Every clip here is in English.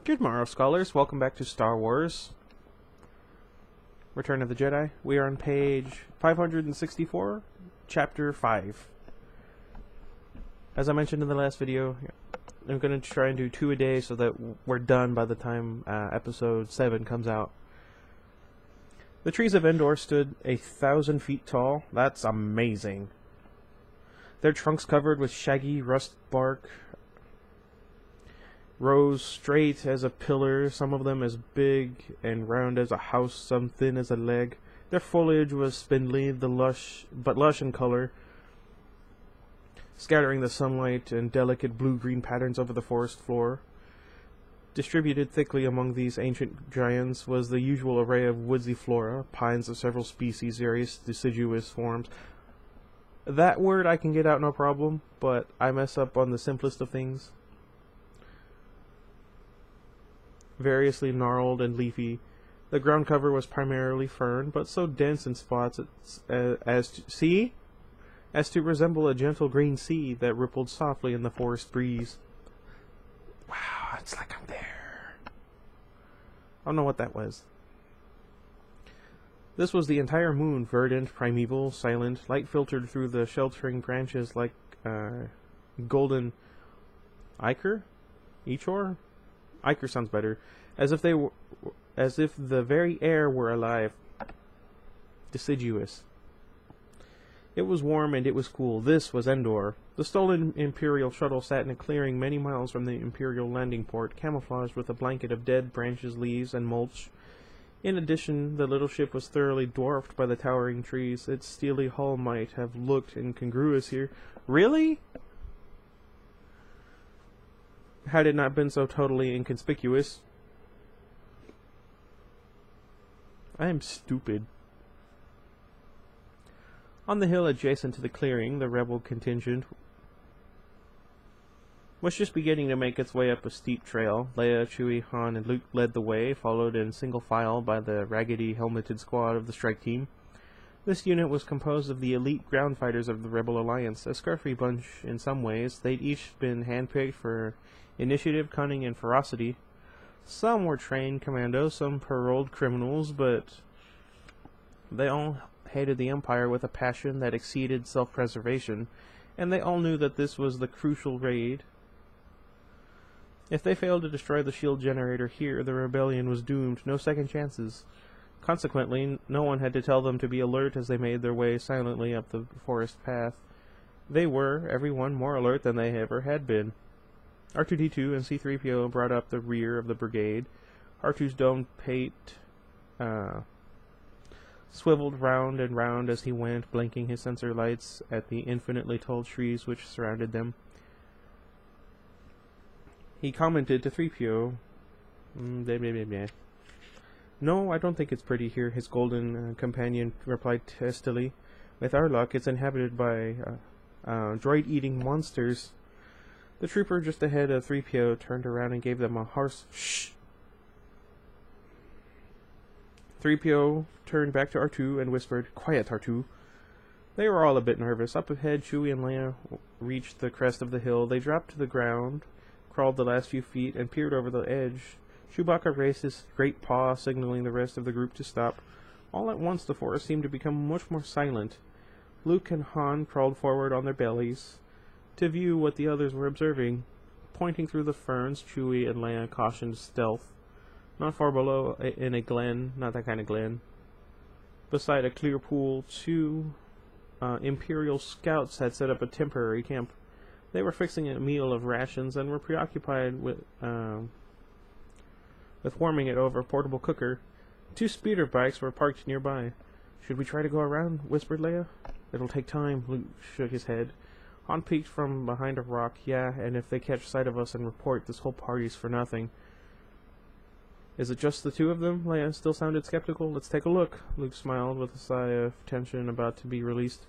Good morrow, scholars. Welcome back to Star Wars Return of the Jedi. We are on page 564, Chapter 5. As I mentioned in the last video, I'm going to try and do 2 a day so that we're done by the time episode 7 comes out. The trees of Endor stood 1,000 feet tall. That's amazing. Their trunks covered with shaggy rust bark rose straight as a pillar, some of them as big and round as a house, some thin as a leg. Their foliage was spindly, lush in color, scattering the sunlight and delicate blue-green patterns over the forest floor. Distributed thickly among these ancient giants was the usual array of woodsy flora, pines of several species, various deciduous forms. That word I can get out no problem, but I mess up on the simplest of things. Variously gnarled and leafy. The ground cover was primarily fern, but so dense in spots as to resemble a gentle green sea that rippled softly in the forest breeze. Wow, it's like I'm there. I don't know what that was. This was the entire moon, verdant, primeval, silent, light filtered through the sheltering branches like golden ichor? Ichor? Ichor sounds better. As if the very air were alive. Deciduous. It was warm and it was cool. This was Endor. The stolen Imperial shuttle sat in a clearing many miles from the Imperial landing port, camouflaged with a blanket of dead branches, leaves, and mulch. In addition, the little ship was thoroughly dwarfed by the towering trees. Its steely hull might have looked incongruous here. Really? Had it not been so totally inconspicuous. I am stupid. On the hill adjacent to the clearing, the rebel contingent was just beginning to make its way up a steep trail. Leia, Chewie, Han, and Luke led the way, followed in single file by the raggedy, helmeted squad of the strike team. This unit was composed of the elite ground fighters of the Rebel Alliance, a scruffy bunch in some ways. They'd each been handpicked for initiative, cunning, and ferocity. Some were trained commandos, some paroled criminals, but they all hated the Empire with a passion that exceeded self-preservation, and they all knew that this was the crucial raid. If they failed to destroy the shield generator here, the rebellion was doomed, no second chances. Consequently, no one had to tell them to be alert as they made their way silently up the forest path. They were, everyone, more alert than they ever had been. R2-D2 and C-3PO brought up the rear of the brigade. R2's domed pate swiveled round and round as he went, blinking his sensor lights at the infinitely tall trees which surrounded them. He commented to 3PO, "No, I don't think it's pretty here," his golden companion replied testily. "With our luck, it's inhabited by droid-eating monsters." The trooper just ahead of 3PO turned around and gave them a harsh shh. 3PO turned back to R2 and whispered, "Quiet, R2." They were all a bit nervous. Up ahead, Chewie and Leia reached the crest of the hill. They dropped to the ground, crawled the last few feet, and peered over the edge. Chewbacca raised his great paw, signaling the rest of the group to stop. All at once, the forest seemed to become much more silent. Luke and Han crawled forward on their bellies to view what the others were observing. Pointing through the ferns, Chewie and Leia cautioned stealth. Not far below, in a glen, not that kind of glen, beside a clear pool, 2 Imperial scouts had set up a temporary camp. They were fixing a meal of rations and were preoccupied with warming it over a portable cooker. 2 speeder bikes were parked nearby. "Should we try to go around?" whispered Leia. "It'll take time." Luke shook his head. Han peeked from behind a rock. "Yeah, and if they catch sight of us and report, this whole party's for nothing." "Is it just the 2 of them?" Leia still sounded skeptical. "Let's take a look." Luke smiled with a sigh of tension about to be released.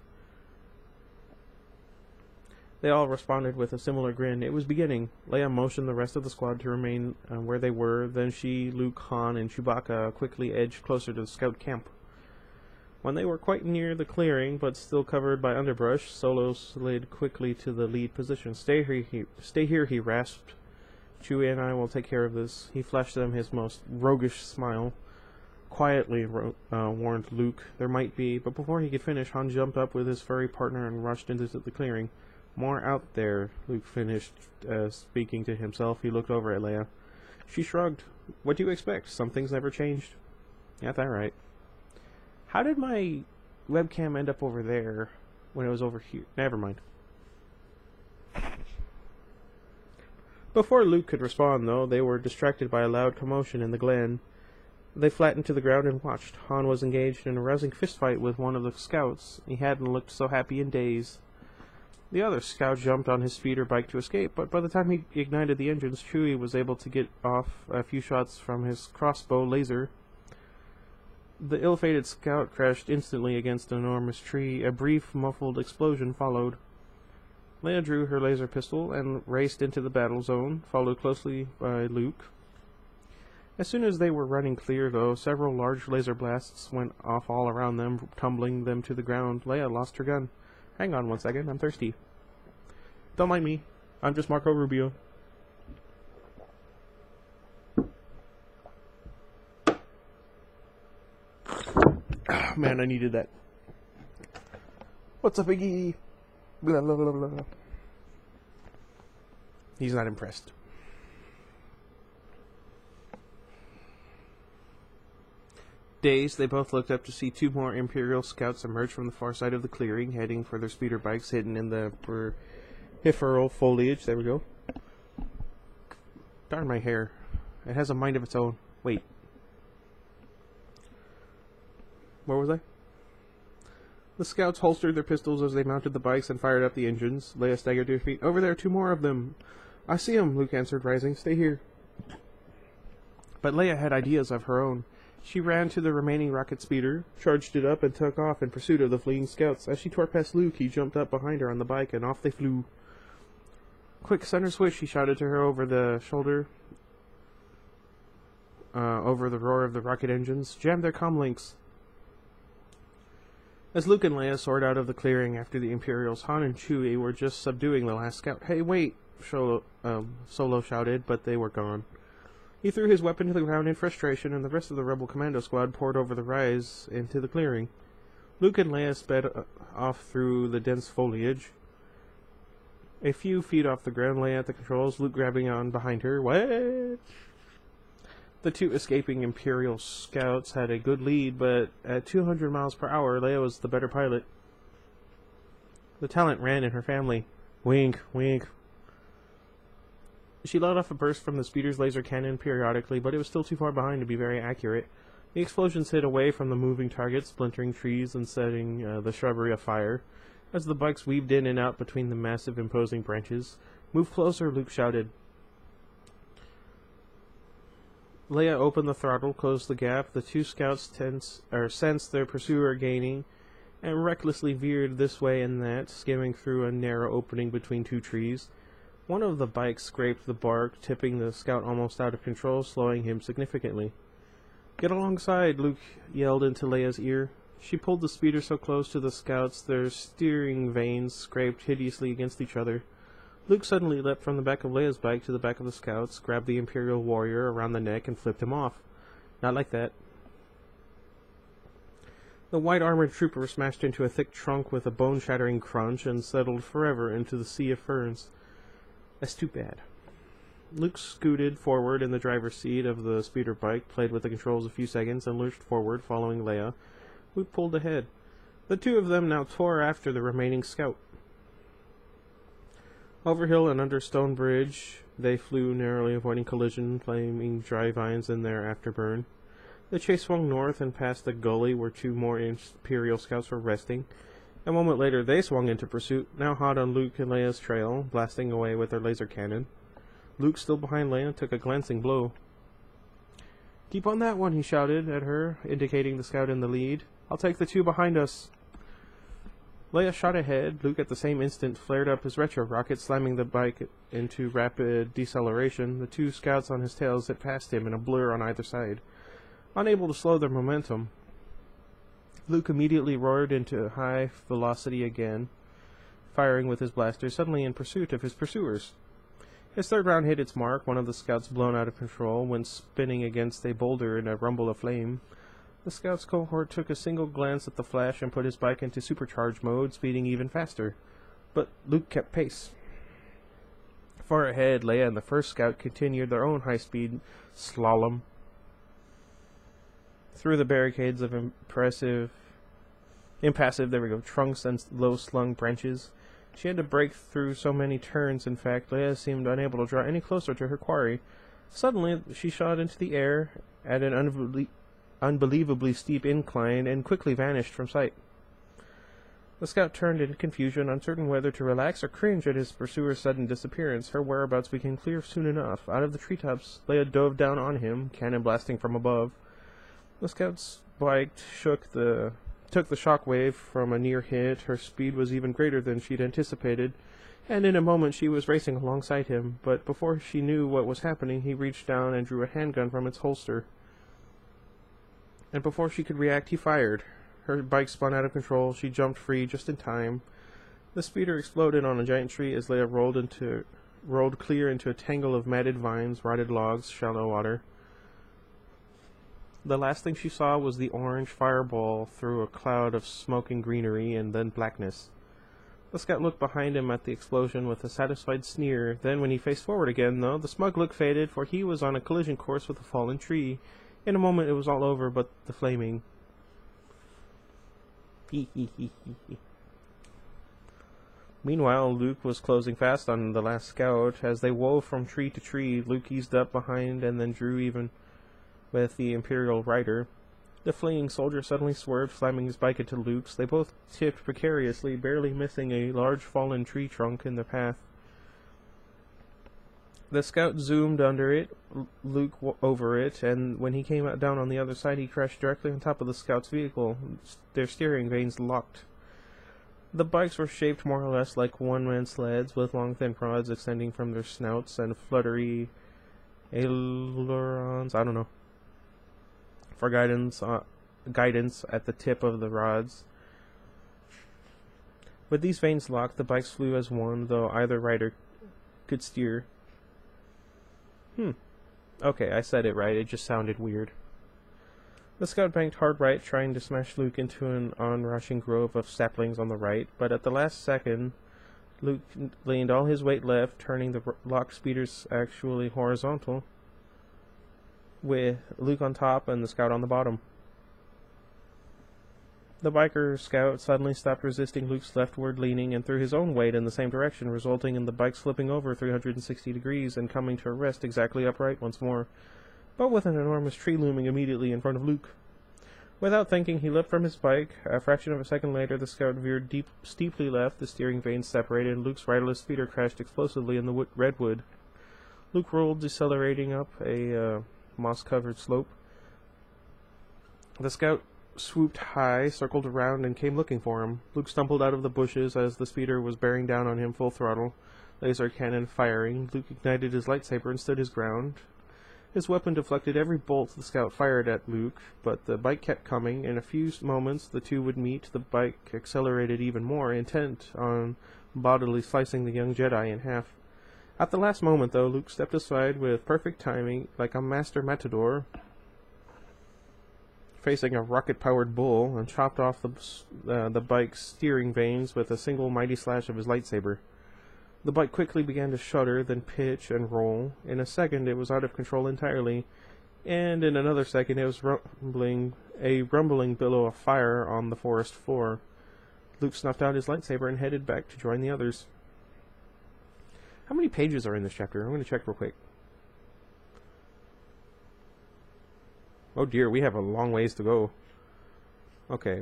They all responded with a similar grin. It was beginning. Leia motioned the rest of the squad to remain where they were. Then she, Luke, Han, and Chewbacca quickly edged closer to the scout camp. When they were quite near the clearing, but still covered by underbrush, Solo slid quickly to the lead position. Stay here, he rasped. Chewie and I will take care of this. He flashed them his most roguish smile. Quietly, warned Luke. There might be, but before he could finish, Han jumped up with his furry partner and rushed into the clearing. More out there, Luke finished, speaking to himself. He looked over at Leia. She shrugged. What do you expect? Some things never changed. Got that right. How did my webcam end up over there when it was over here? Never mind. Before Luke could respond, though, they were distracted by a loud commotion in the glen. They flattened to the ground and watched. Han was engaged in a rousing fistfight with one of the scouts. He hadn't looked so happy in days. The other scout jumped on his speeder bike to escape, but by the time he ignited the engines, Chewie was able to get off a few shots from his crossbow laser. The ill-fated scout crashed instantly against an enormous tree. A brief, muffled explosion followed. Leia drew her laser pistol and raced into the battle zone, followed closely by Luke. As soon as they were running clear, though, several large laser blasts went off all around them, tumbling them to the ground. Leia lost her gun. Hang on 1 second, I'm thirsty. Don't mind me. I'm just Marco Rubio. Oh, man, I needed that. What's up, Iggy? Blah, blah, blah, blah. He's not impressed. Dazed, they both looked up to see two more Imperial scouts emerge from the far side of the clearing, heading for their speeder bikes hidden in the peripheral foliage. There we go. Darn my hair. It has a mind of its own. Wait. Where was I? The scouts holstered their pistols as they mounted the bikes and fired up the engines. Leia staggered to her feet. Over there, two more of them. I see 'em, Luke answered, rising. Stay here. But Leia had ideas of her own. She ran to the remaining rocket speeder, charged it up, and took off in pursuit of the fleeing scouts. As she tore past Luke, he jumped up behind her on the bike, and off they flew. Quick, center switch, he shouted to her over the shoulder, over the roar of the rocket engines. Jam their comm links. As Luke and Leia soared out of the clearing after the Imperials, Han and Chewie were just subduing the last scout. Hey, wait, Solo shouted, but they were gone. He threw his weapon to the ground in frustration, and the rest of the rebel commando squad poured over the rise into the clearing. Luke and Leia sped off through the dense foliage. A few feet off the ground, Leia at the controls, Luke grabbing on behind her. What? The two escaping Imperial scouts had a good lead, but at 200 miles per hour, Leia was the better pilot. The talent ran in her family. Wink, wink. She let off a burst from the speeder's laser cannon periodically, but it was still too far behind to be very accurate. The explosions hit away from the moving targets, splintering trees and setting the shrubbery afire. As the bikes weaved in and out between the massive, imposing branches. Move closer, Luke shouted. Leia opened the throttle, closed the gap. The two scouts sensed their pursuer gaining, and recklessly veered this way and that, skimming through a narrow opening between two trees. One of the bikes scraped the bark, tipping the scout almost out of control, slowing him significantly. Get alongside, Luke yelled into Leia's ear. She pulled the speeder so close to the scouts their steering vanes scraped hideously against each other. Luke suddenly leapt from the back of Leia's bike to the back of the scouts, grabbed the Imperial warrior around the neck, and flipped him off. Not like that. The white-armored trooper smashed into a thick trunk with a bone-shattering crunch and settled forever into the sea of ferns. That's too bad. Luke scooted forward in the driver's seat of the speeder bike, played with the controls a few seconds, and lurched forward, following Leia, who pulled ahead. The two of them now tore after the remaining scout. Over hill and under stone bridge, they flew, narrowly avoiding collision, flaming dry vines in their afterburn. The chase swung north and past a gully where two more Imperial scouts were resting. A moment later, they swung into pursuit, now hot on Luke and Leia's trail, blasting away with their laser cannon. Luke, still behind Leia, took a glancing blow. Keep on that one, he shouted at her, indicating the scout in the lead. I'll take the two behind us. Leia shot ahead. Luke at the same instant flared up his retro rocket, slamming the bike into rapid deceleration. The two scouts on his tail zipped past him in a blur on either side. Unable to slow their momentum, Luke immediately roared into high velocity again, firing with his blaster, suddenly in pursuit of his pursuers. His third round hit its mark, one of the scouts blown out of control, went spinning against a boulder in a rumble of flame. The scout's cohort took a single glance at the flash and put his bike into supercharge mode, speeding even faster. But Luke kept pace. Far ahead, Leia and the first scout continued their own high-speed slalom through the barricades of impassive trunks and low-slung branches. She had to break through so many turns, in fact, Leia seemed unable to draw any closer to her quarry. Suddenly, she shot into the air at an unbelievably steep incline and quickly vanished from sight. The scout turned in confusion, uncertain whether to relax or cringe at his pursuer's sudden disappearance. Her whereabouts became clear soon enough. Out of the treetops, Leia dove down on him, cannon blasting from above. The scout's bike took the shockwave from a near hit. Her speed was even greater than she'd anticipated, and in a moment she was racing alongside him. But before she knew what was happening, he reached down and drew a handgun from its holster. And before she could react, he fired. Her bike spun out of control. She jumped free just in time. The speeder exploded on a giant tree as Leia rolled clear into a tangle of matted vines, rotted logs, shallow water. The last thing she saw was the orange fireball through a cloud of smoking greenery and then blackness. The scout looked behind him at the explosion with a satisfied sneer. Then, when he faced forward again, though, the smug look faded, for he was on a collision course with a fallen tree. In a moment it was all over but the flaming. Meanwhile, Luke was closing fast on the last scout. As they wove from tree to tree, Luke eased up behind and then drew even with the Imperial rider. The fleeing soldier suddenly swerved, slamming his bike into Luke's. They both tipped precariously, barely missing a large fallen tree trunk in their path. The scout zoomed under it, Luke over it, and when he came down on the other side, he crashed directly on top of the scout's vehicle. Their steering vanes locked. The bikes were shaped more or less like one-man sleds, with long thin rods extending from their snouts and fluttery ailerons, for guidance at the tip of the rods. With these vanes locked, the bikes flew as one, though either rider could steer. Okay, I said it right, it just sounded weird. The scout banked hard right, trying to smash Luke into an onrushing grove of saplings on the right, but at the last second, Luke leaned all his weight left, turning the lock speeders actually horizontal, with Luke on top and the scout on the bottom. The biker scout suddenly stopped resisting Luke's leftward leaning and threw his own weight in the same direction, resulting in the bike flipping over 360 degrees and coming to a rest exactly upright once more, but with an enormous tree looming immediately in front of Luke. Without thinking, he leapt from his bike. A fraction of a second later, the scout veered steeply left, the steering vanes separated, and Luke's riderless speeder crashed explosively in the redwood. Luke rolled, decelerating up a moss-covered slope. The scout swooped high, circled around, and came looking for him. Luke stumbled out of the bushes as the speeder was bearing down on him full throttle, laser cannon firing. Luke ignited his lightsaber and stood his ground. His weapon deflected every bolt the scout fired at Luke, but the bike kept coming. In a few moments the two would meet. The bike accelerated even more, intent on bodily slicing the young Jedi in half. At the last moment, though, Luke stepped aside with perfect timing, like a master matador facing a rocket-powered bull, and chopped off the bike's steering vanes with a single mighty slash of his lightsaber. The bike quickly began to shudder, then pitch and roll. In a second, it was out of control entirely, and in another second, it was a rumbling billow of fire on the forest floor. Luke snuffed out his lightsaber and headed back to join the others. How many pages are in this chapter? I'm going to check real quick. Oh dear, we have a long ways to go. Okay,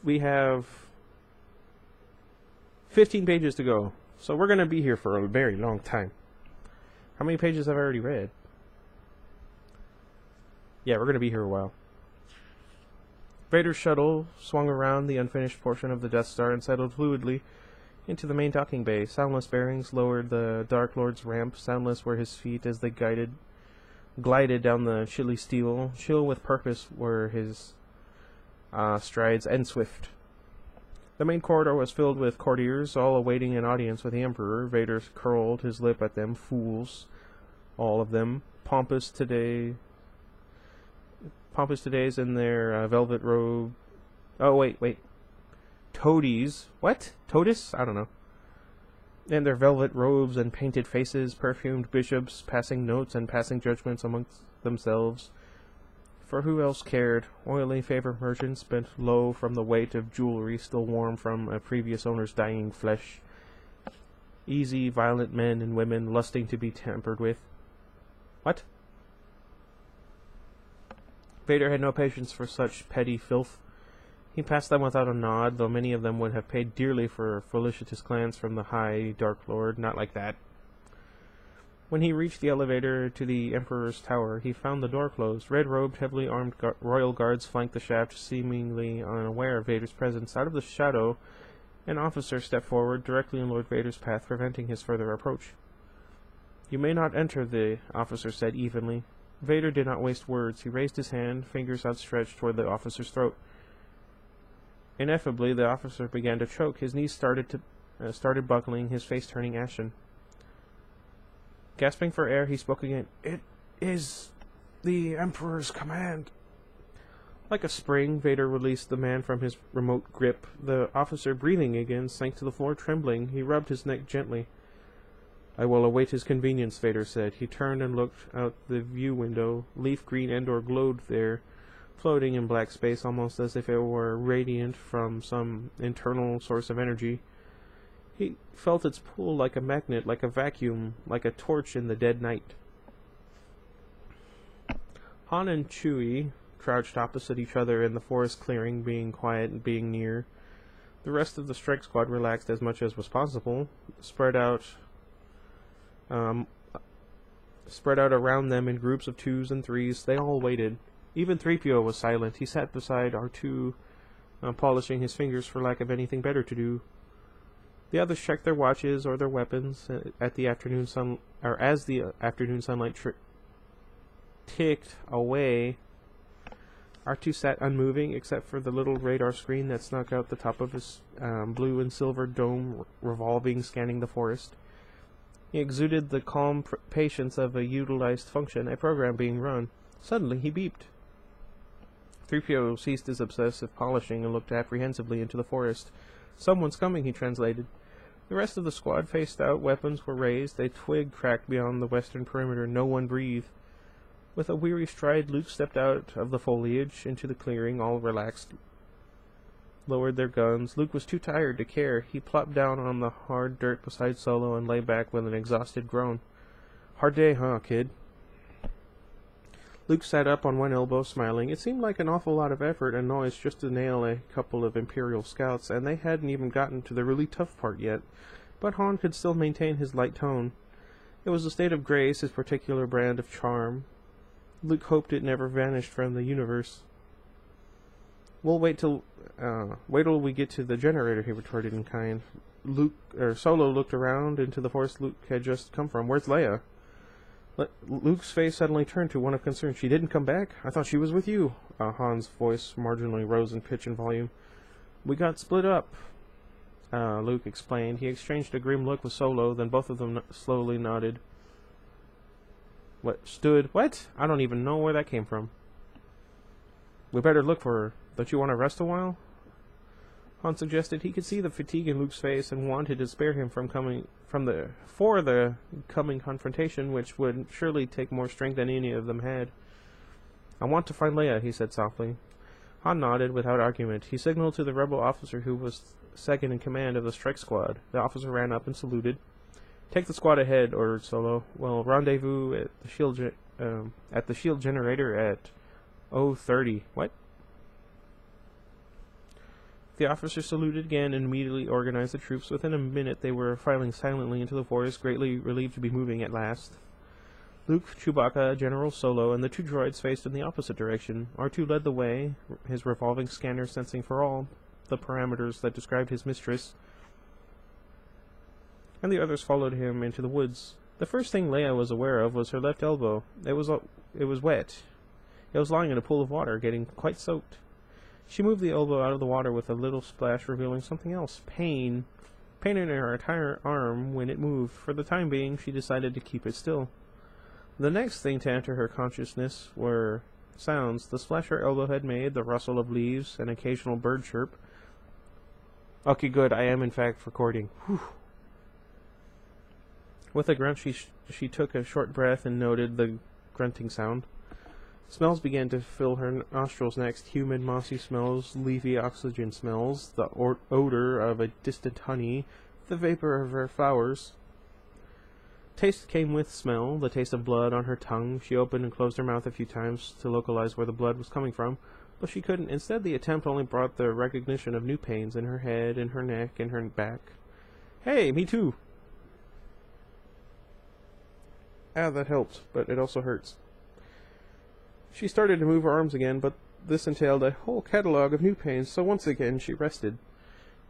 we have 15 pages to go, so we're going to be here for a very long time. How many pages have I already read? Yeah, we're going to be here a while. Vader's shuttle swung around the unfinished portion of the Death Star and settled fluidly into the main docking bay. Soundless bearings lowered the Dark Lord's ramp. Soundless were his feet as they glided down the chilly steel. Chill with purpose were his strides, and swift. The main corridor was filled with courtiers, all awaiting an audience with the Emperor. Vader curled his lip at them. Fools. All of them. Pompous todays in their velvet robe. Oh, wait. Toadies. What? Toadies? I don't know. In their velvet robes and painted faces, perfumed bishops, passing notes and passing judgments amongst themselves. For who else cared? Oily favor merchants bent low from the weight of jewelry still warm from a previous owner's dying flesh. Easy, violent men and women lusting to be tampered with. What? Vader had no patience for such petty filth. He passed them without a nod, though many of them would have paid dearly for a felicitous glance from the high Dark Lord. Not like that. When he reached the elevator to the Emperor's tower, he found the door closed. Red-robed, heavily armed royal guards flanked the shaft, seemingly unaware of Vader's presence. Out of the shadow, an officer stepped forward, directly in Lord Vader's path, preventing his further approach. "You may not enter," the officer said evenly. Vader did not waste words. He raised his hand, fingers outstretched toward the officer's throat. Ineffably, the officer began to choke. His knees started buckling, his face turning ashen. Gasping for air, he spoke again. "It is the Emperor's command." Like a spring, Vader released the man from his remote grip. The officer, breathing again, sank to the floor, trembling. He rubbed his neck gently. "I will await his convenience," Vader said. He turned and looked out the view window. Leaf green Endor glowed there, floating in black space, almost as if it were radiant from some internal source of energy. He felt its pull like a magnet, like a vacuum, like a torch in the dead night. Han and Chewie crouched opposite each other in the forest clearing, being quiet and being near. The rest of the strike squad relaxed as much as was possible, spread out around them in groups of 2s and 3s. They all waited. Even 3PO was silent. He sat beside R2, polishing his fingers for lack of anything better to do. The others checked their watches or their weapons as the afternoon sunlight ticked away. R2 sat unmoving, except for the little radar screen that snuck out the top of his blue and silver dome, revolving, scanning the forest. He exuded the calm patience of a utilized function, a program being run. Suddenly, he beeped. 3PO ceased his obsessive polishing and looked apprehensively into the forest. "Someone's coming," he translated. The rest of the squad faced out, weapons were raised, a twig cracked beyond the western perimeter, no one breathed. With a weary stride, Luke stepped out of the foliage into the clearing, all relaxed, lowered their guns. Luke was too tired to care. He plopped down on the hard dirt beside Solo and lay back with an exhausted groan. "Hard day, huh, kid?" Luke sat up on one elbow, smiling. It seemed like an awful lot of effort and noise just to nail a couple of Imperial scouts, and they hadn't even gotten to the really tough part yet. But Han could still maintain his light tone. It was a state of grace, his particular brand of charm. Luke hoped it never vanished from the universe. "We'll wait till we get to the generator," he retorted in kind. Solo looked around into the forest Luke had just come from. "Where's Leia?" Luke's face suddenly turned to one of concern. "She didn't come back? I thought she was with you." Han's voice marginally rose in pitch and volume. "We got split up," Luke explained. He exchanged a grim look with Solo, then both of them slowly nodded. What? I don't even know where that came from." "We better look for her. Don't you want to rest a while?" Han suggested. He could see the fatigue in Luke's face and wanted to spare him for the coming confrontation, which would surely take more strength than any of them had. "I want to find Leia," he said softly. Han nodded without argument. He signaled to the rebel officer who was second in command of the strike squad. The officer ran up and saluted. "Take the squad ahead," ordered Solo. "We'll rendezvous at the shield generator at 0:30. What? The officer saluted again and immediately organized the troops. Within a minute they were filing silently into the forest, greatly relieved to be moving at last. Luke, Chewbacca, General Solo, and the two droids faced in the opposite direction. R2 led the way, his revolving scanner sensing for all the parameters that described his mistress, and the others followed him into the woods. The first thing Leia was aware of was her left elbow. It was wet. It was lying in a pool of water, getting quite soaked. She moved the elbow out of the water with a little splash, revealing something else. Pain. Pain in her entire arm when it moved. For the time being, she decided to keep it still. The next thing to enter her consciousness were sounds. The splash her elbow had made, the rustle of leaves, an occasional bird chirp. Okay, good. I am, in fact, recording. Whew. With a grunt, she took a short breath and noted the grunting sound. Smells began to fill her nostrils next. Humid, mossy smells, leafy oxygen smells, the odor of a distant honey, the vapor of her flowers. Taste came with smell, the taste of blood on her tongue. She opened and closed her mouth a few times to localize where the blood was coming from, but she couldn't. Instead, the attempt only brought the recognition of new pains in her head, in her neck, in her back. Hey, me too! Ah, that helped, but it also hurts. She started to move her arms again, but this entailed a whole catalog of new pains, so once again she rested.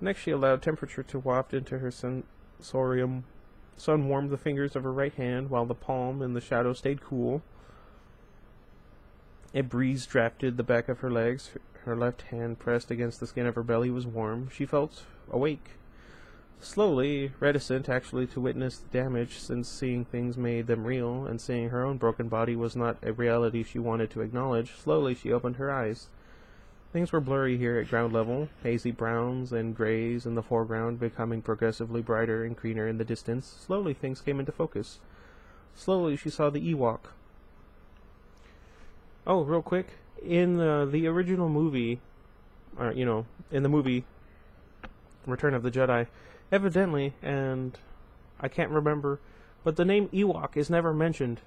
Next she allowed temperature to waft into her sensorium. Sun warmed the fingers of her right hand, while the palm in the shadow stayed cool. A breeze drafted the back of her legs. Her left hand pressed against the skin of her belly was warm. She felt awake. Slowly, reticent actually to witness the damage, since seeing things made them real, and seeing her own broken body was not a reality she wanted to acknowledge, slowly she opened her eyes. Things were blurry here at ground level, hazy browns and grays in the foreground, becoming progressively brighter and greener in the distance. Slowly things came into focus. Slowly she saw the Ewok. Oh, real quick, in the original movie, in the movie Return of the Jedi, evidently, and I can't remember, but the name Ewok is never mentioned.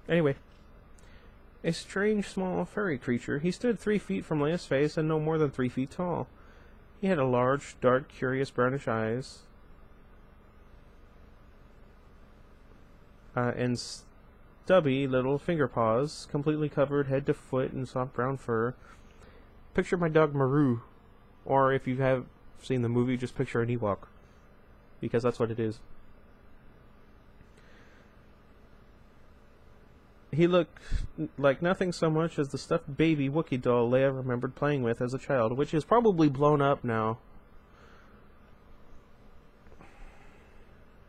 Anyway, a strange small furry creature. He stood 3 feet from Leia's face and no more than 3 feet tall. He had a large, dark, curious brownish eyes, and stubby little finger paws, completely covered head to foot in soft brown fur. Picture my dog Maru. Or if you have seen the movie, just picture an Ewok. Because that's what it is. He looked like nothing so much as the stuffed baby Wookiee doll Leia remembered playing with as a child, which is probably blown up now.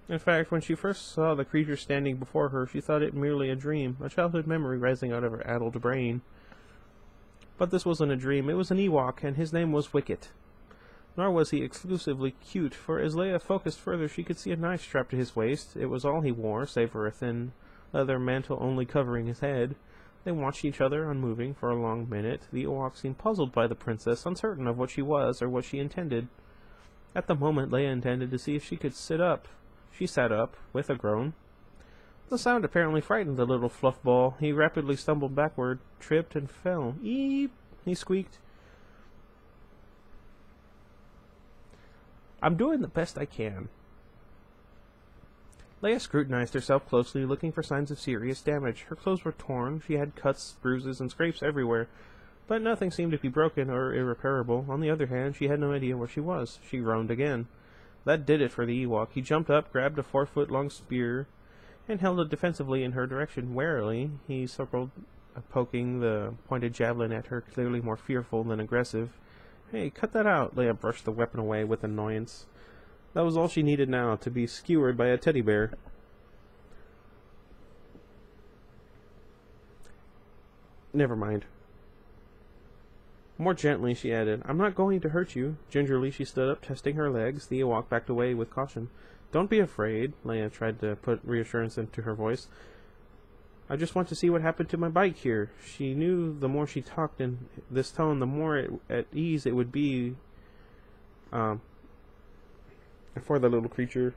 In fact, when she first saw the creature standing before her, she thought it merely a dream, a childhood memory rising out of her addled brain. But this wasn't a dream, it was an Ewok, and his name was Wicket. Nor was he exclusively cute, for as Leia focused further, she could see a knife strapped to his waist. It was all he wore, save for a thin leather mantle only covering his head. They watched each other, unmoving, for a long minute. The Ewok seemed puzzled by the princess, uncertain of what she was or what she intended. At the moment, Leia intended to see if she could sit up. She sat up, with a groan. The sound apparently frightened the little fluff ball. He rapidly stumbled backward, tripped, and fell. "Eep!" he squeaked. "I'm doing the best I can." Leia scrutinized herself closely, looking for signs of serious damage. Her clothes were torn, she had cuts, bruises, and scrapes everywhere, but nothing seemed to be broken or irreparable. On the other hand, she had no idea where she was. She groaned again. That did it for the Ewok. He jumped up, grabbed a 4-foot-long spear, and held it defensively in her direction. Warily, he circled, poking the pointed javelin at her, clearly more fearful than aggressive. "Hey, cut that out!" Leia brushed the weapon away with annoyance. That was all she needed now, to be skewered by a teddy bear. Never mind. More gently, she added, "I'm not going to hurt you." Gingerly, she stood up, testing her legs. The Ewok backed away with caution. "Don't be afraid," Leia tried to put reassurance into her voice. "I just want to see what happened to my bike here." She knew the more she talked in this tone, the more at ease it would be for the little creature.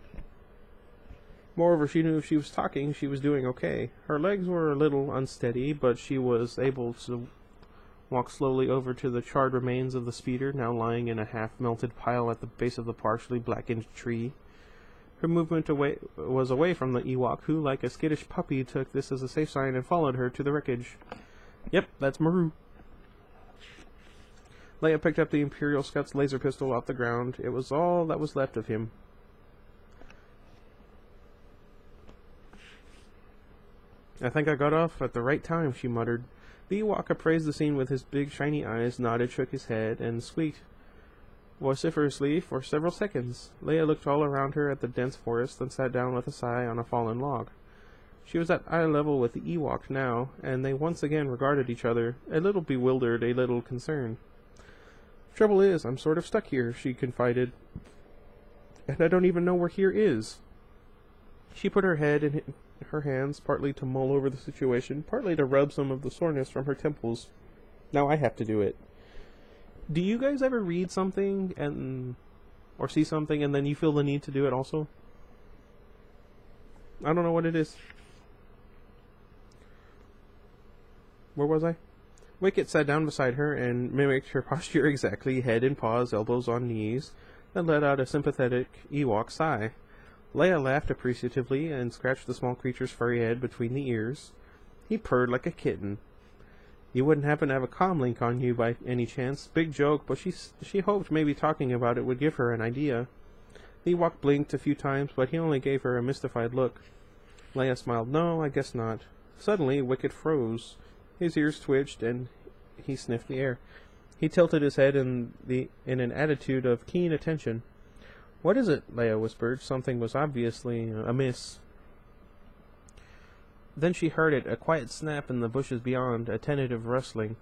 Moreover, she knew if she was talking, she was doing okay. Her legs were a little unsteady, but she was able to walk slowly over to the charred remains of the speeder, now lying in a half-melted pile at the base of the partially blackened tree. Her movement was away from the Ewok, who, like a skittish puppy, took this as a safe sign and followed her to the wreckage. "Yep, that's Maru." Leia picked up the Imperial Scout's laser pistol off the ground. It was all that was left of him. "I think I got off at the right time," she muttered. The Ewok appraised the scene with his big shiny eyes, nodded, shook his head, and squeaked vociferously for several seconds. Leia looked all around her at the dense forest, then sat down with a sigh on a fallen log. She was at eye level with the Ewok now, and they once again regarded each other, a little bewildered, a little concerned. "Trouble is, I'm sort of stuck here," she confided, "and I don't even know where here is." She put her head in her hands, partly to mull over the situation, partly to rub some of the soreness from her temples. Now I have to do it. Do you guys ever read something or see something and then you feel the need to do it also? I don't know what it is. Where was I? Wicket sat down beside her and mimicked her posture exactly, head in paws, elbows on knees, then let out a sympathetic Ewok sigh. Leia laughed appreciatively and scratched the small creature's furry head between the ears. He purred like a kitten. "You wouldn't happen to have a comlink on you by any chance?" Big joke, but she hoped maybe talking about it would give her an idea. The Ewok blinked a few times, but he only gave her a mystified look. Leia smiled. "No, I guess not." Suddenly, Wicket froze. His ears twitched, and he sniffed the air. He tilted his head in an attitude of keen attention. "What is it?" Leia whispered. Something was obviously amiss. Then she heard it, a quiet snap in the bushes beyond, a tentative rustling.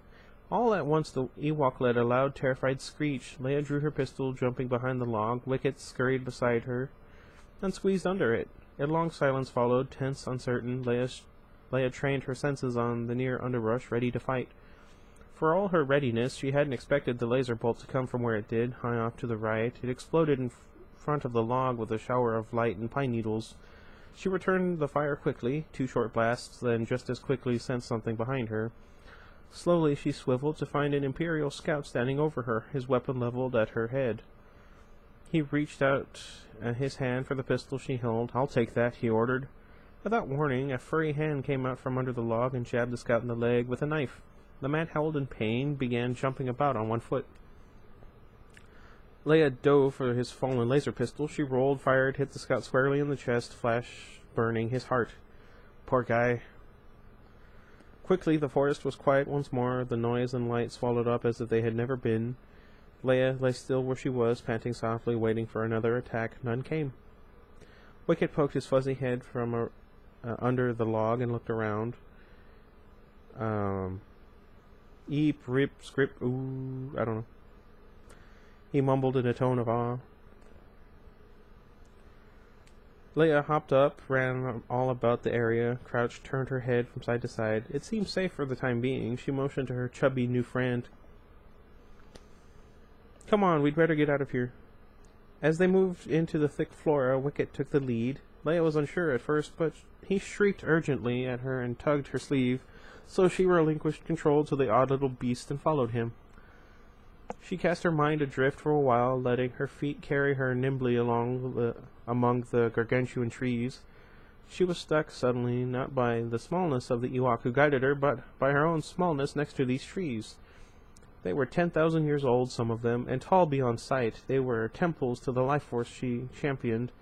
All at once the Ewok let a loud, terrified screech. Leia drew her pistol, jumping behind the log. Wicket scurried beside her and squeezed under it. A long silence followed, tense, uncertain. Leia trained her senses on the near underbrush, ready to fight. For all her readiness, she hadn't expected the laser bolt to come from where it did, high off to the right. It exploded in front of the log with a shower of light and pine needles. She returned the fire quickly, 2 short blasts, then just as quickly sensed something behind her. Slowly she swiveled to find an Imperial scout standing over her, his weapon leveled at her head. He reached out his hand for the pistol she held. "I'll take that," he ordered. Without warning, a furry hand came out from under the log and jabbed the scout in the leg with a knife. The man howled in pain, began jumping about on one foot. Leia dove for his fallen laser pistol. She rolled, fired, hit the scout squarely in the chest, flash burning his heart. Poor guy. Quickly, the forest was quiet once more, the noise and light swallowed up as if they had never been. Leia lay still where she was, panting softly, waiting for another attack. None came. Wicket poked his fuzzy head from under the log and looked around. Eep, rip, script, ooh, I don't know. He mumbled in a tone of awe. Leia hopped up, ran all about the area, crouched, turned her head from side to side. It seemed safe for the time being. She motioned to her chubby new friend. "Come on, we'd better get out of here." As they moved into the thick flora, Wicket took the lead. Leia was unsure at first, but he shrieked urgently at her and tugged her sleeve, so she relinquished control to the odd little beast and followed him. She cast her mind adrift for a while, letting her feet carry her nimbly among the gargantuan trees. She was stuck suddenly, not by the smallness of the Ewok who guided her, but by her own smallness next to these trees. They were 10,000 years old, some of them, and tall beyond sight. They were temples to the life force she championed.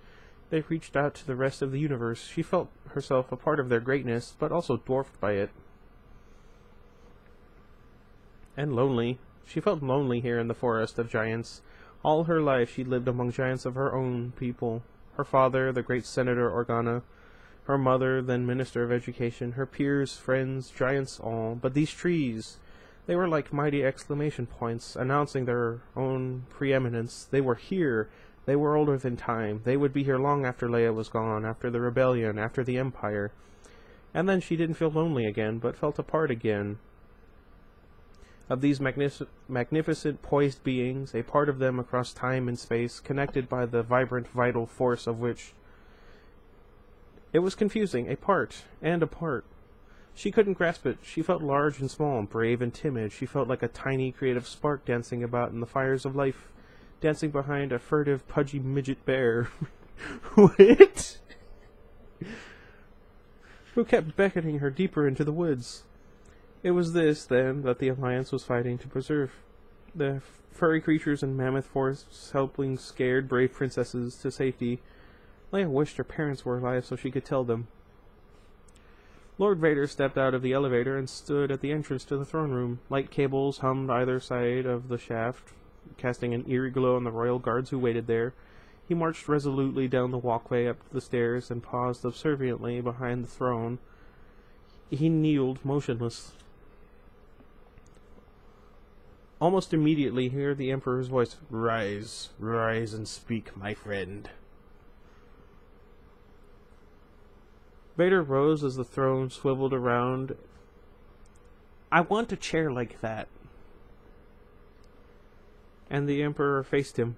They reached out to the rest of the universe. She felt herself a part of their greatness, but also dwarfed by it. And lonely. She felt lonely here in the forest of giants. All her life she lived among giants of her own people. Her father, the great Senator Organa, her mother, then Minister of Education, her peers, friends, giants all. But these trees, they were like mighty exclamation points, announcing their own preeminence. They were here. They were older than time. They would be here long after Leia was gone, after the rebellion, after the Empire. And then she didn't feel lonely again, but felt a part again of these magnificent, poised beings, a part of them across time and space, connected by the vibrant, vital force of which it was confusing, a part, and a part. She couldn't grasp it. She felt large and small, brave and timid. She felt like a tiny, creative spark dancing about in the fires of life, dancing behind a furtive, pudgy midget bear. What? Who kept beckoning her deeper into the woods. It was this, then, that the Alliance was fighting to preserve. The furry creatures and mammoth forests helping scared, brave princesses to safety. Leia wished her parents were alive so she could tell them. Lord Vader stepped out of the elevator and stood at the entrance to the throne room. Light cables hummed either side of the shaft, casting an eerie glow on the royal guards who waited there. He marched resolutely down the walkway up the stairs and paused subserviently behind the throne. He kneeled, motionless. Almost immediately, he heard the Emperor's voice. "Rise, rise and speak, my friend." Vader rose as the throne swiveled around. "I want a chair like that." And the Emperor faced him.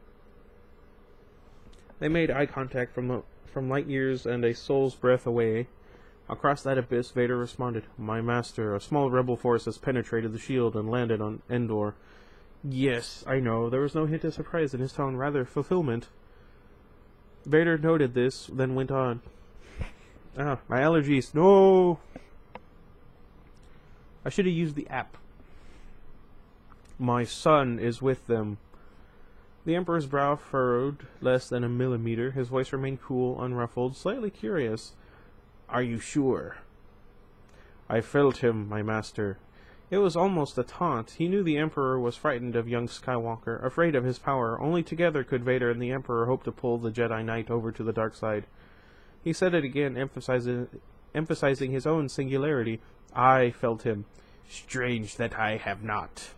They made eye contact from light years and a soul's breath away. Across that abyss, Vader responded, "My master, a small rebel force has penetrated the shield and landed on Endor." "Yes, I know." There was no hint of surprise in his tone, rather fulfillment. Vader noted this, then went on. "Ah, my allergies. No! I should have used the app." "My son is with them." The Emperor's brow furrowed less than a millimeter. His voice remained cool, unruffled, slightly curious. "Are you sure?" "I felt him, my master." It was almost a taunt. He knew the Emperor was frightened of young Skywalker, afraid of his power. Only together could Vader and the Emperor hope to pull the Jedi Knight over to the dark side. He said it again, emphasizing his own singularity. "I felt him." "Strange that I have not,"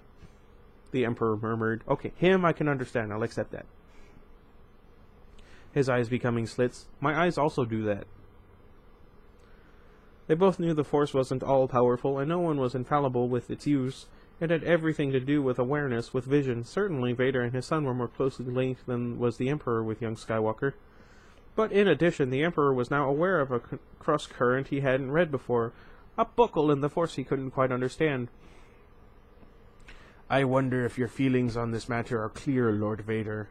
the Emperor murmured. "Okay, him I can understand. I'll accept that." His eyes becoming slits. "My eyes also do that." They both knew the Force wasn't all-powerful, and no one was infallible with its use. It had everything to do with awareness, with vision. Certainly Vader and his son were more closely linked than was the Emperor with young Skywalker. But in addition, the Emperor was now aware of a cross-current he hadn't read before, a buckle in the Force he couldn't quite understand. "I wonder if your feelings on this matter are clear, Lord Vader."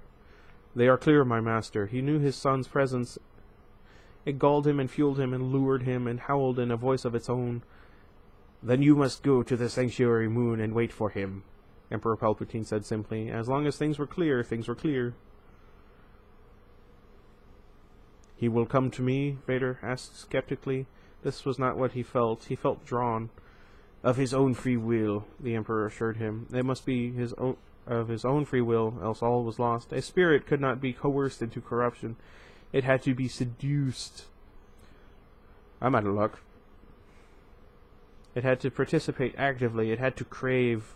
"They are clear, my master." He knew his son's presence. It galled him and fueled him and lured him and howled in a voice of its own. "Then you must go to the Sanctuary Moon and wait for him," Emperor Palpatine said simply. As long as things were clear, things were clear. "He will come to me?" Vader asked skeptically. This was not what he felt. He felt drawn. "Of his own free will," the Emperor assured him. It must be of his own free will, else all was lost. A spirit could not be coerced into corruption. It had to be seduced. I'm out of luck. It had to participate actively. It had to crave.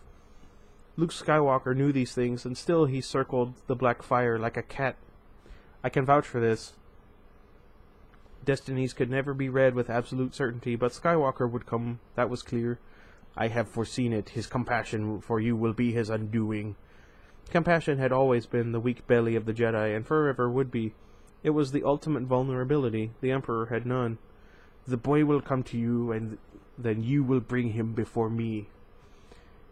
Luke Skywalker knew these things, and still he circled the black fire like a cat. I can vouch for this. Destinies could never be read with absolute certainty, but Skywalker would come, that was clear. I have foreseen it. His compassion for you will be his undoing. Compassion had always been the weak belly of the Jedi, and forever would be. It was the ultimate vulnerability. The Emperor had none. The boy will come to you, and then you will bring him before me.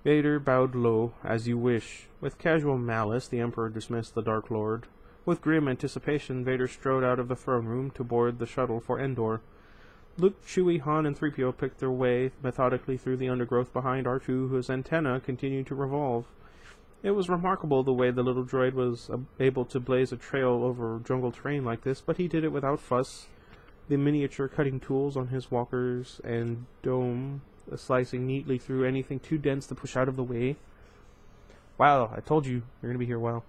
Vader bowed low. As you wish. With casual malice, the Emperor dismissed the Dark Lord. With grim anticipation, Vader strode out of the throne room to board the shuttle for Endor. Luke, Chewie, Han, and 3PO picked their way methodically through the undergrowth behind R2, whose antenna continued to revolve. It was remarkable the way the little droid was able to blaze a trail over jungle terrain like this, but he did it without fuss. The miniature cutting tools on his walkers and dome slicing neatly through anything too dense to push out of the way. Wow, I told you, you're going to be here a while.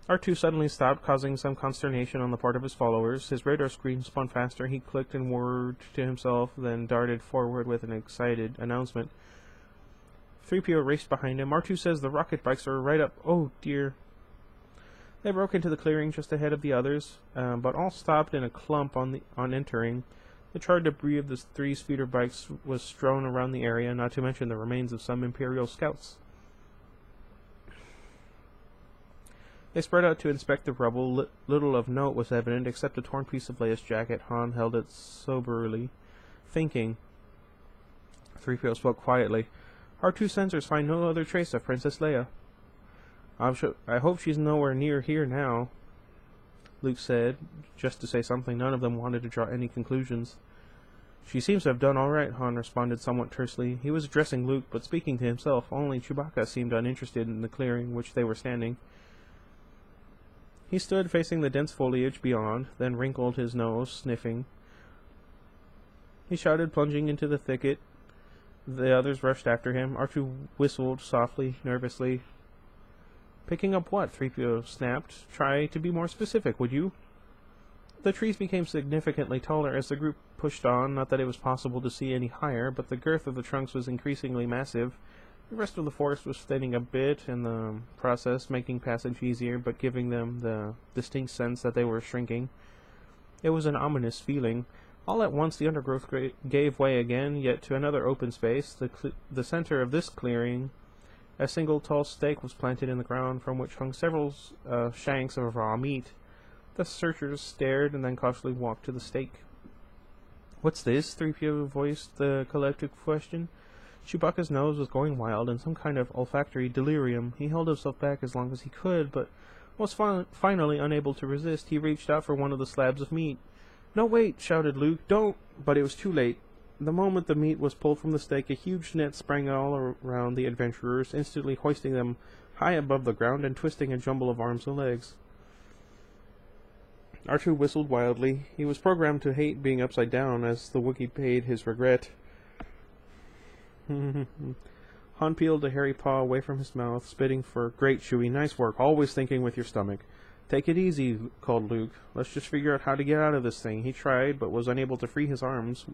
R2 suddenly stopped, causing some consternation on the part of his followers. His radar screen spun faster. He clicked and whirred to himself, then darted forward with an excited announcement. 3PO raced behind him. R2 says the rocket bikes are right up. Oh, dear. They broke into the clearing just ahead of the others, but all stopped in a clump on entering. The charred debris of the 3 speeder bikes was strewn around the area, not to mention the remains of some Imperial scouts. They spread out to inspect the rubble. Little of note was evident, except a torn piece of Leia's jacket. Han held it soberly, thinking. 3PO spoke quietly. R2 sensors find no other trace of Princess Leia. I hope she's nowhere near here now, Luke said, just to say something. None of them wanted to draw any conclusions. She seems to have done all right, Han responded somewhat tersely. He was addressing Luke, but speaking to himself. Only Chewbacca seemed uninterested in the clearing which they were standing. He stood facing the dense foliage beyond, then wrinkled his nose, sniffing. he shouted, plunging into the thicket. The others rushed after him. R2 whistled softly, nervously. Picking up what? 3PO snapped. Try to be more specific, would you? The trees became significantly taller as the group pushed on, not that it was possible to see any higher, but the girth of the trunks was increasingly massive. The rest of the forest was thinning a bit in the process, making passage easier, but giving them the distinct sense that they were shrinking. It was an ominous feeling. All at once the undergrowth gave way again, yet to another open space. The center of this clearing, a single tall stake was planted in the ground, from which hung several shanks of raw meat. The searchers stared and then cautiously walked to the stake. "What's this?" 3PO voiced the collective question. Chewbacca's nose was going wild in some kind of olfactory delirium. He held himself back as long as he could, but was finally unable to resist. He reached out for one of the slabs of meat. "No, wait!" shouted Luke. "Don't!" But it was too late. The moment the meat was pulled from the stake, a huge net sprang all around the adventurers, instantly hoisting them high above the ground and twisting a jumble of arms and legs. R2 whistled wildly. He was programmed to hate being upside down, as the Wookiee paid his regret. Han peeled a hairy paw away from his mouth, spitting for, "Great, Chewie, nice work, always thinking with your stomach." "Take it easy," called Luke. "Let's just figure out how to get out of this thing." He tried, but was unable to free his arms.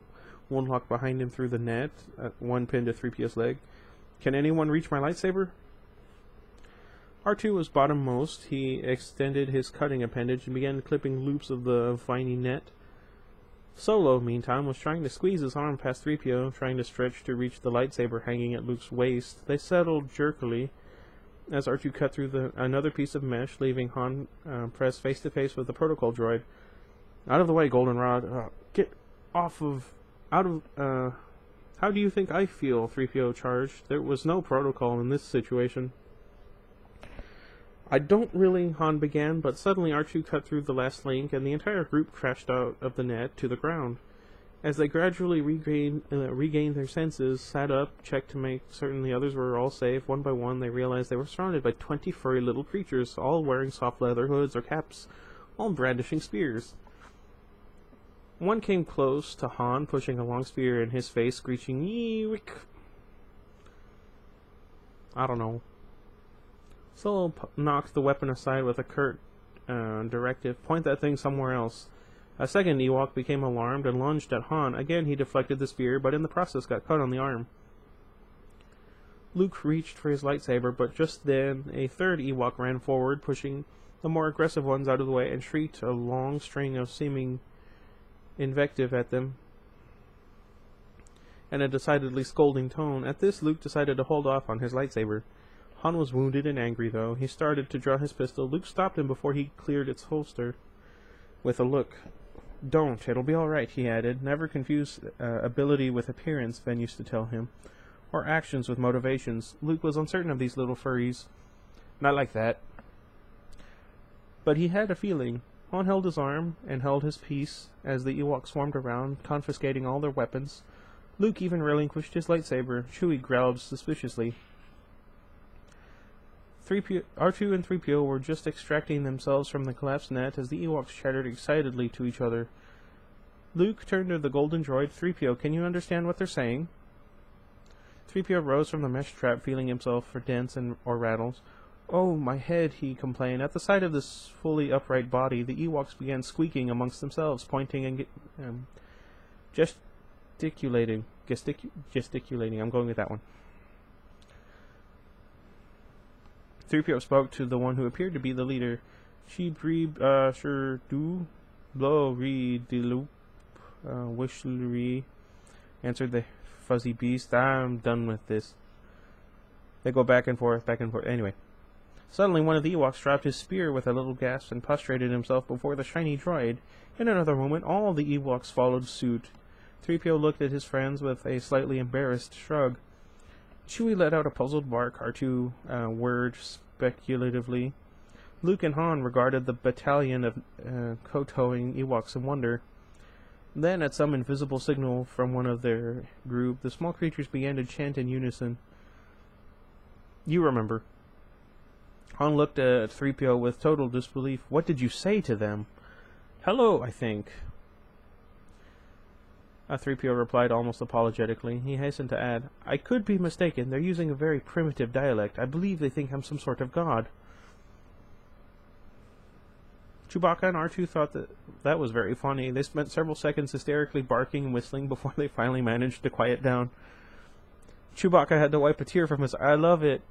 One locked behind him through the net, one pinned to 3PO's leg. "Can anyone reach my lightsaber?" R2 was bottommost. He extended his cutting appendage and began clipping loops of the viney net. Solo, meantime, was trying to squeeze his arm past 3PO, trying to stretch to reach the lightsaber hanging at Luke's waist. They settled jerkily as R2 cut through another piece of mesh, leaving Han pressed face to face with the protocol droid. "Out of the way, Goldenrod. Get off of... out of... How do you think I feel?" 3PO charged. There was no protocol in this situation. "I don't really," Han began, but suddenly R2 cut through the last link, and the entire group crashed out of the net to the ground. As they gradually regained their senses, sat up, checked to make certain the others were all safe, one by one they realized they were surrounded by 20 furry little creatures, all wearing soft leather hoods or caps, all brandishing spears. One came close to Han, pushing a long spear in his face, screeching, "Yee-wick!" I don't know. Solo knocked the weapon aside with a curt directive, "Point that thing somewhere else." A second Ewok became alarmed and lunged at Han. Again he deflected the spear, but in the process got cut on the arm. Luke reached for his lightsaber, but just then a third Ewok ran forward, pushing the more aggressive ones out of the way, and shrieked a long string of seeming invective at them in a decidedly scolding tone. At this, Luke decided to hold off on his lightsaber. Han was wounded and angry, though. He started to draw his pistol. Luke stopped him before he cleared its holster with a look. "Don't. It'll be all right," he added. "Never confuse ability with appearance," Ben used to tell him, or actions with motivations. Luke was uncertain of these little furries. Not like that. But he had a feeling. Han held his arm and held his peace as the Ewoks swarmed around, confiscating all their weapons. Luke even relinquished his lightsaber. Chewie growled suspiciously. R2 and 3PO were just extracting themselves from the collapsed net as the Ewoks chattered excitedly to each other. Luke turned to the golden droid. "3PO, can you understand what they're saying?" 3PO rose from the mesh trap, feeling himself for dents or rattles. "Oh, my head," he complained. At the sight of this fully upright body, the Ewoks began squeaking amongst themselves, pointing and gesticulating. Gesticulating. I'm going with that one. 3PO spoke to the one who appeared to be the leader. "She breeb sure do blow re de loop wishlery," answered the fuzzy beast. "I'm done with this." They go back and forth. Anyway. Suddenly one of the Ewoks dropped his spear with a little gasp and prostrated himself before the shiny droid. In another moment, all the Ewoks followed suit. 3PO looked at his friends with a slightly embarrassed shrug. Chewie let out a puzzled bark, R2 whirred speculatively. Luke and Han regarded the battalion of kowtowing Ewoks in wonder. Then, at some invisible signal from one of their group, the small creatures began to chant in unison. "You remember." Han looked at 3PO with total disbelief. "What did you say to them?" "Hello, I think." 3PO replied almost apologetically. He hastened to add, I could be mistaken. They're using a very primitive dialect. I believe they think I'm some sort of god. Chewbacca and R2 thought that was very funny. They spent several seconds hysterically barking and whistling before they finally managed to quiet down. Chewbacca had to wipe a tear from his eye. I love it.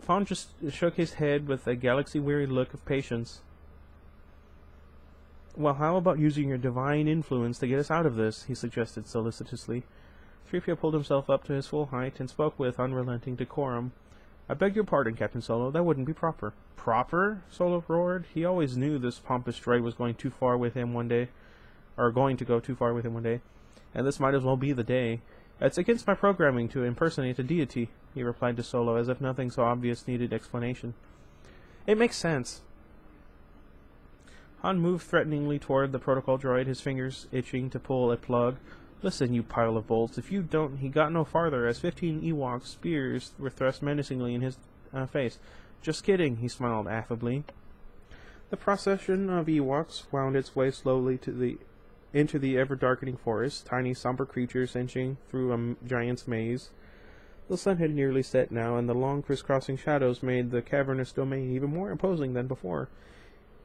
Fawn just shook his head with a galaxy-weary look of patience. Well, how about using your divine influence to get us out of this? He suggested solicitously. 3PO pulled himself up to his full height and spoke with unrelenting decorum. I beg your pardon, Captain Solo. That wouldn't be proper. Proper? Solo roared. He always knew this pompous droid was going too far with him one day. Or going to go too far with him one day. And this might as well be the day. It's against my programming to impersonate a deity, he replied to Solo, as if nothing so obvious needed explanation. It makes sense. Han moved threateningly toward the protocol droid, his fingers itching to pull a plug. Listen, you pile of bolts. If you don't... He got no farther, as 15 Ewok spears were thrust menacingly in his face. Just kidding, he smiled affably. The procession of Ewoks wound its way slowly into the ever-darkening forest, tiny, somber creatures inching through a giant's maze. The sun had nearly set now, and the long crisscrossing shadows made the cavernous domain even more imposing than before.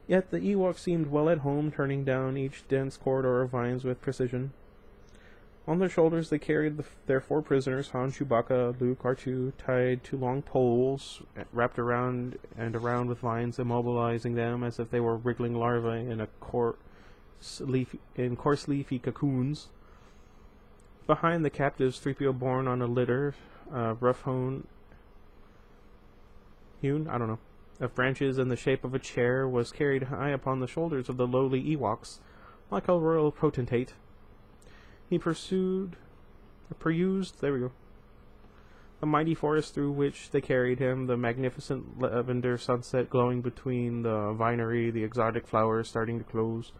Yet the Ewoks seemed well at home, turning down each dense corridor of vines with precision. On their shoulders they carried their 4 prisoners, Han, Chewbacca, Luke, R2, tied to long poles, wrapped around and around with vines, immobilizing them as if they were wriggling larvae in coarse leafy cocoons. Behind the captives, 3PO borne on a litter, rough-hewn, of branches in the shape of a chair, was carried high upon the shoulders of the lowly Ewoks, like a royal potentate. He perused the mighty forest through which they carried him, the magnificent lavender sunset glowing between the vinery, the exotic flowers starting to close,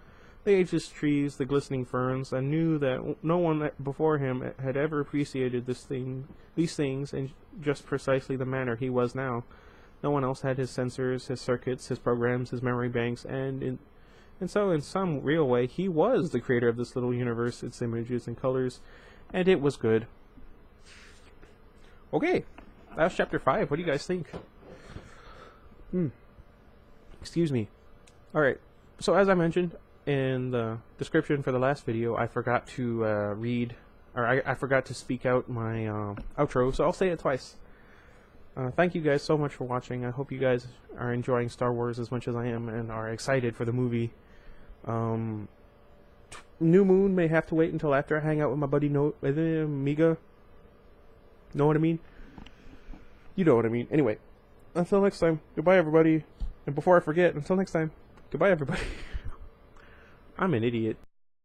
the ageless trees, the glistening ferns, and knew that no one before him had ever appreciated these things in just precisely the manner he was now. No one else had his sensors, his circuits, his programs, his memory banks, and so in some real way he was the creator of this little universe, its images and colors, and it was good. Okay, that was chapter 5. What do you guys think? Excuse me. Alright, so as I mentioned in the description for the last video, I forgot to I forgot to speak out my outro, so I'll say it twice. Thank you guys so much for watching. I hope you guys are enjoying Star Wars as much as I am and are excited for the movie. New Moon may have to wait until after I hang out with my buddy Miga. Know what I mean? You know what I mean. Anyway, until next time, goodbye everybody. And before I forget, until next time, goodbye everybody. I'm an idiot.